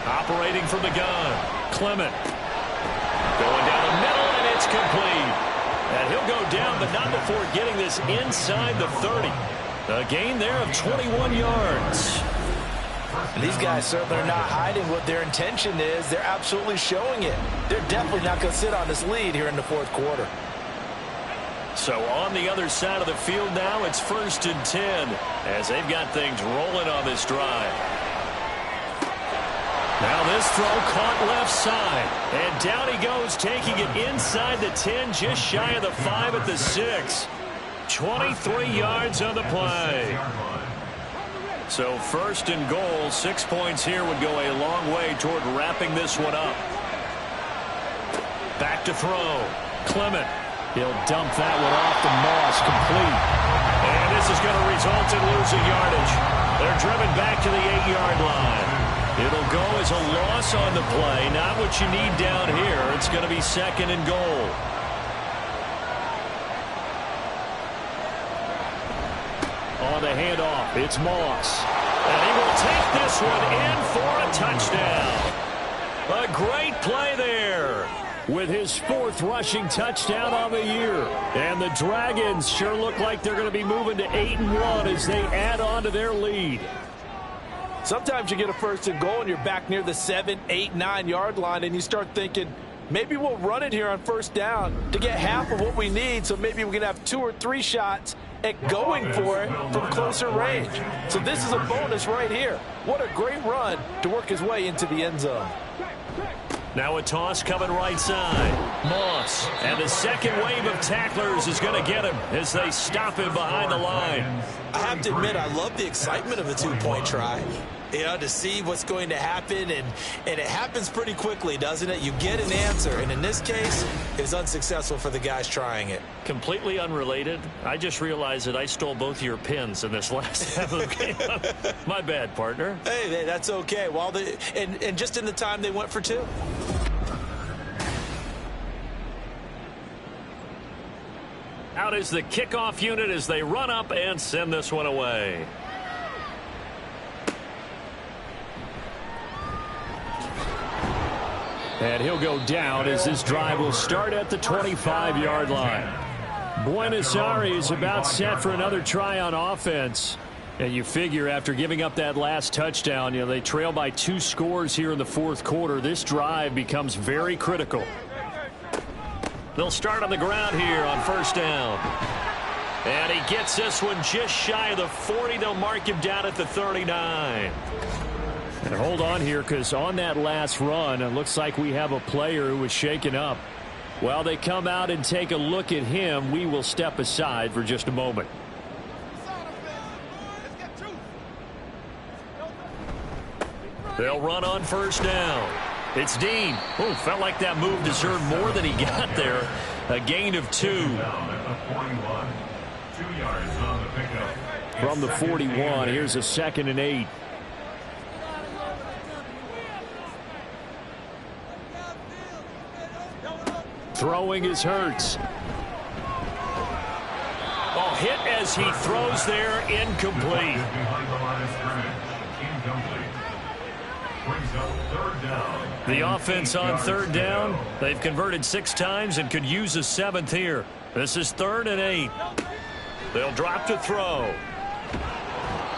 B: Operating from the gun, Clement. Going down the middle, and it's complete. And he'll go down, but not before getting this inside the 30. A gain there of 21 yards.
C: And these guys certainly are not hiding what their intention is. They're absolutely showing it. They're definitely not going to sit on this lead here in the fourth quarter.
B: So on the other side of the field now, it's first and 10 as they've got things rolling on this drive. Now this throw caught left side. And down he goes, taking it inside the 10, just shy of the 5 at the 6. 23 yards on the play. So first and goal, 6 points here would go a long way toward wrapping this one up. Back to throw. Clement. He'll dump that one off to Moss, complete. And this is going to result in losing yardage. They're driven back to the 8-yard line. It'll go as a loss on the play. Not what you need down here. It's going to be second and goal. On the handoff, it's Moss. And he will take this one in for a touchdown. A great play there with his 4th rushing touchdown on the year. And the Dragons sure look like they're going to be moving to 8-1 as they add on to their lead.
C: Sometimes you get a first and goal and you're back near the 7, 8, 9-yard line and you start thinking, maybe we'll run it here on first down to get half of what we need, so maybe we can have 2 or 3 shots at going for it from closer range. So this is a bonus right here. What a great run to work his way into the end zone.
B: Now a toss coming right side. Moss. And the second wave of tacklers is going to get him as they stop him behind the line.
C: I have to admit, I love the excitement of the 2-point try. to see what's going to happen, and it happens pretty quickly, doesn't it? You get an answer, and in this case, it's unsuccessful for the guys trying it.
A: Completely unrelated. I just realized that I stole both of your pins in this last half of the game. My bad, partner.
C: Hey, that's okay. Well, and just in the time they went for 2.
A: Out is the kickoff unit as they run up and send this one away. And he'll go down as this drive will start at the 25-yard line. Buenos Aires about set for another try on offense. And you figure after giving up that last touchdown, they trail by 2 scores here in the fourth quarter. This drive becomes very critical. They'll start on the ground here on first down. And he gets this one just shy of the 40. They'll mark him down at the 39. And hold on here, because on that last run, it looks like we have a player who was shaken up. While they come out and take a look at him, we will step aside for just a moment. They'll run on first down. It's Dean. Oh, felt like that move deserved more than he got there. A gain of 2. From the 41, here's a 2nd and 8. Throwing is Hurts. Oh, hit as he throws there, incomplete. The offense on third down. They've converted 6 times and could use a 7th here. This is 3rd and 8. They'll drop to throw.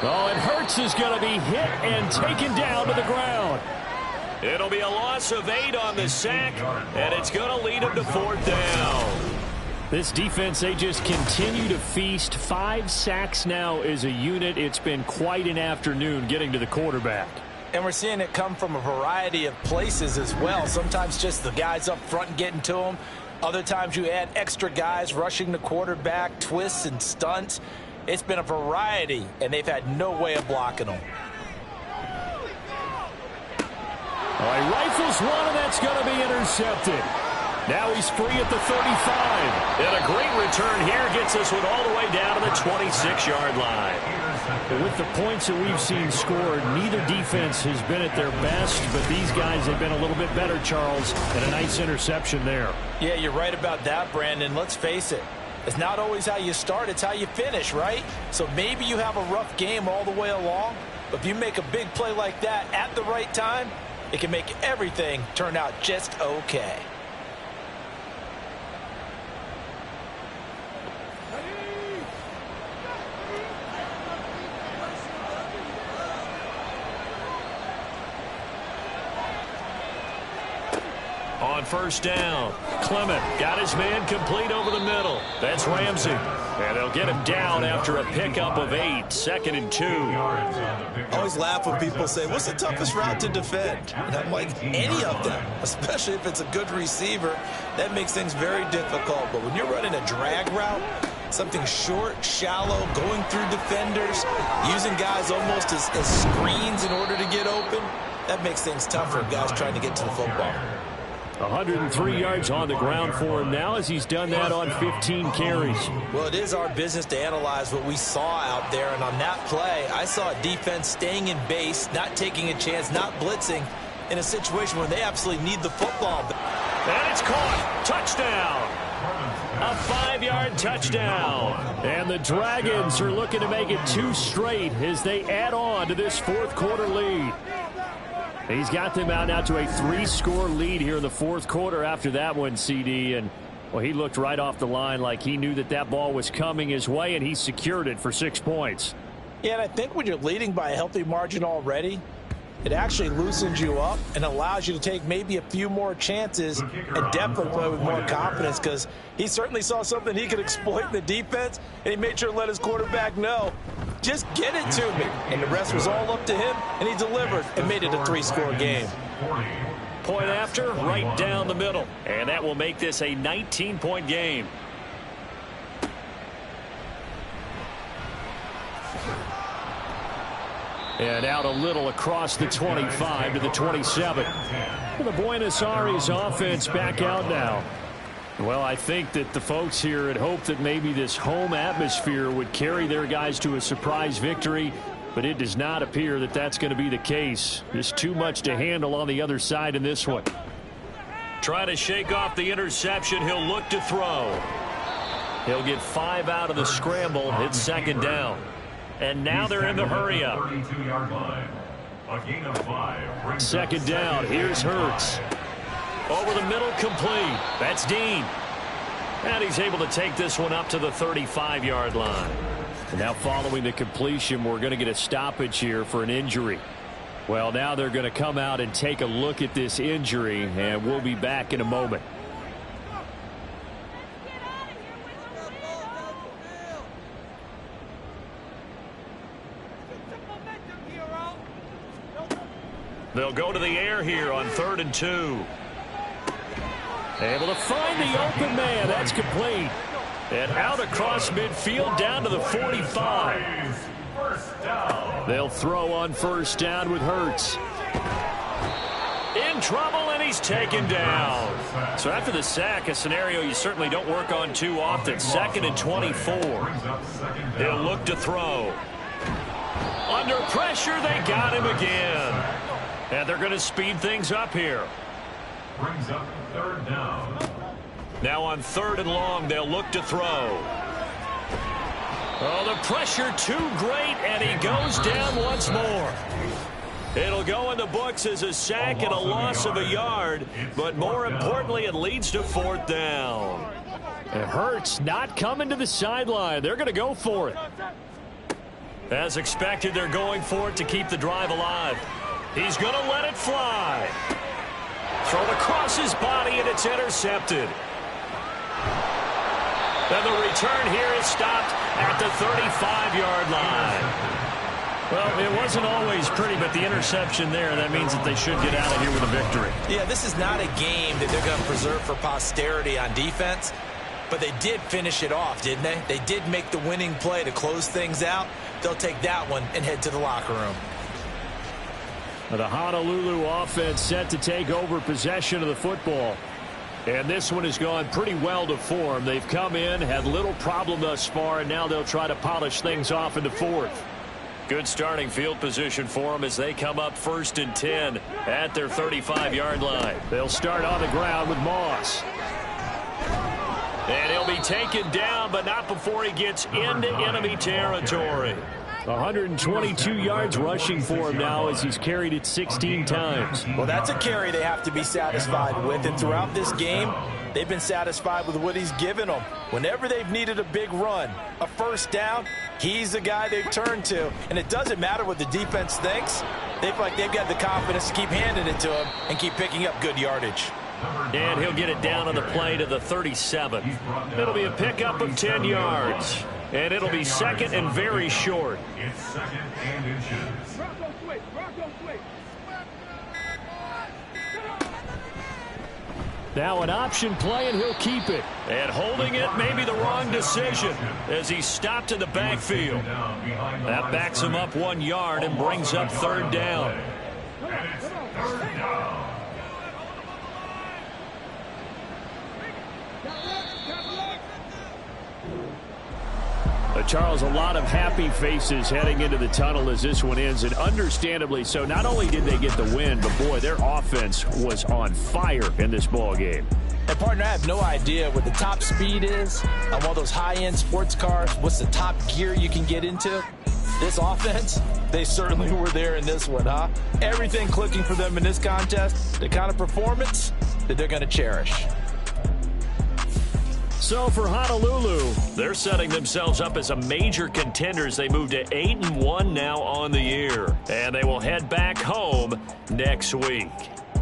A: Oh, and Hurts is going to be hit and taken down to the ground. It'll be a loss of 8 on the sack, and it's going to lead him to 4th down. This defense, they just continue to feast. 5 sacks now as a unit. It's been quite an afternoon getting to the quarterback.
C: And we're seeing it come from a variety of places as well. Sometimes just the guys up front getting to them. Other times you add extra guys rushing the quarterback, twists and stunts. It's been a variety, and they've had no way of blocking them.
A: Oh, he rifles one, and that's going to be intercepted. Now he's free at the 35. And a great return here gets this one all the way down to the 26-yard line. With the points that we've seen scored, neither defense has been at their best, but these guys have been a little bit better, Charles, and a nice interception there.
C: Yeah, you're right about that, Brandon. Let's face it. It's not always how you start, it's how you finish, right? So maybe you have a rough game all the way along, but if you make a big play like that at the right time, it can make everything turn out just okay.
A: On first down, Clement got his man complete over the middle. That's Ramsey. And they'll get him down after a pickup of 8, 2nd and 2.
C: I always laugh when people say, what's the toughest route to defend? And I'm like, any of them, especially if it's a good receiver. That makes things very difficult. But when you're running a drag route, something short, shallow, going through defenders, using guys almost as screens in order to get open, that makes things tough for guys trying to get to the football.
A: 103 yards on the ground for him now as he's done that on 15 carries.
C: Well, it is our business to analyze what we saw out there, and on that play, I saw a defense staying in base, not taking a chance, not blitzing, in a situation where they absolutely need the football.
A: And it's caught. Touchdown. A 5-yard touchdown. And the Dragons are looking to make it 2 straight as they add on to this fourth quarter lead. He's got them out now to a 3-score lead here in the fourth quarter after that one, CD. And, well, he looked right off the line like he knew that that ball was coming his way, and he secured it for 6 points.
C: Yeah, and I think when you're leading by a healthy margin already, it actually loosens you up and allows you to take maybe a few more chances and definitely play with more confidence, because he certainly saw something he could exploit in the defense, and he made sure to let his quarterback know, just get it to me. And the rest was all up to him, and he delivered and made it a 3-score game.
A: Point after, right down the middle. And that will make this a 19-point game.
B: And out a little across the 25 to the 27. The Buenos Aires offense back out now. Well, I think that the folks here had hoped that maybe this home atmosphere would carry their guys to a surprise victory, but it does not appear that that's going to be the case. Just too much to handle on the other side in this one.
A: Try to shake off the interception. He'll look to throw. He'll get 5 out of the scramble. It's second down. And now they're in the hurry-up.
D: 32-yard line. A gain of 5.
B: Second down. Here's Hurts.
A: Over the middle, complete. That's Dean. And he's able to take this one up to the 35-yard line.
B: And now following the completion, we're going to get a stoppage here for an injury. Well, now they're going to come out and take a look at this injury, and we'll be back in a moment.
A: They'll go to the air here on 3rd and 2.
B: Able to find the open man. That's complete.
A: And out across midfield down to the 45.
B: They'll throw on first down with Hurts.
A: In trouble, and he's taken down. So after the sack, a scenario you certainly don't work on too often. 2nd and 24. He'll look to throw. Under pressure, they got him again. And they're going to speed things up here.
D: Brings up 3rd down.
A: Now on 3rd and long, they'll look to throw. Oh, the pressure too great, and he goes down once more. It'll go in the books as a sack and a loss of a yard, but more importantly, it leads to 4th down.
B: And Hurts not coming to the sideline. They're going to go for it.
A: As expected, they're going for it to keep the drive alive. He's going to let it fly. Thrown across his body, and it's intercepted. And the return here is stopped at the 35-yard line.
B: Well, it wasn't always pretty, but the interception there, that means that they should get out of here with a victory.
C: Yeah, this is not a game that they're going to preserve for posterity on defense, but they did finish it off, didn't they? They did make the winning play to close things out. They'll take that one and head to the locker room.
B: The Honolulu offense set to take over possession of the football. And this one has gone pretty well to form. They've come in, had little problem thus far, and now they'll try to polish things off in the 4th.
A: Good starting field position for them as they come up 1st and 10 at their 35-yard line.
B: They'll start on the ground with Moss.
A: And he'll be taken down, but not before he gets into enemy territory.
B: 122 yards rushing for him now as he's carried it 16 times.
C: Well, that's a carry they have to be satisfied with. And throughout this game, they've been satisfied with what he's given them. Whenever they've needed a big run, a first down, he's the guy they've turned to. And it doesn't matter what the defense thinks. They feel like they've got the confidence to keep handing it to him and keep picking up good yardage.
A: And he'll get it down on the play to the 37. It'll be a pickup of 10 yards. And it'll be 2nd and very short.
D: It's 2nd and inches.
B: Now an option play, and he'll keep it.
A: And holding it may be the wrong decision as he stopped in the backfield. That backs him up 1 yard and brings up 3rd down.
D: And it's 3rd down.
B: Charles, a lot of happy faces heading into the tunnel as this one ends, and understandably so. Not only did they get the win, but boy, their offense was on fire in this ball game.
C: And partner, I have no idea what the top speed is on one of those high-end sports cars. What's the top gear you can get into? This offense, they certainly were there in this one, huh? Everything clicking for them in this contest, the kind of performance that they're going to cherish.
B: So for Honolulu,
A: they're setting themselves up as a major contender as they move to 8-1 now on the year. And they will head back home next week.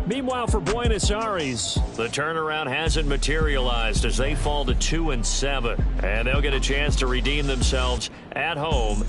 B: Meanwhile, for Buenos Aires,
A: the turnaround hasn't materialized as they fall to 2-7. And they'll get a chance to redeem themselves at home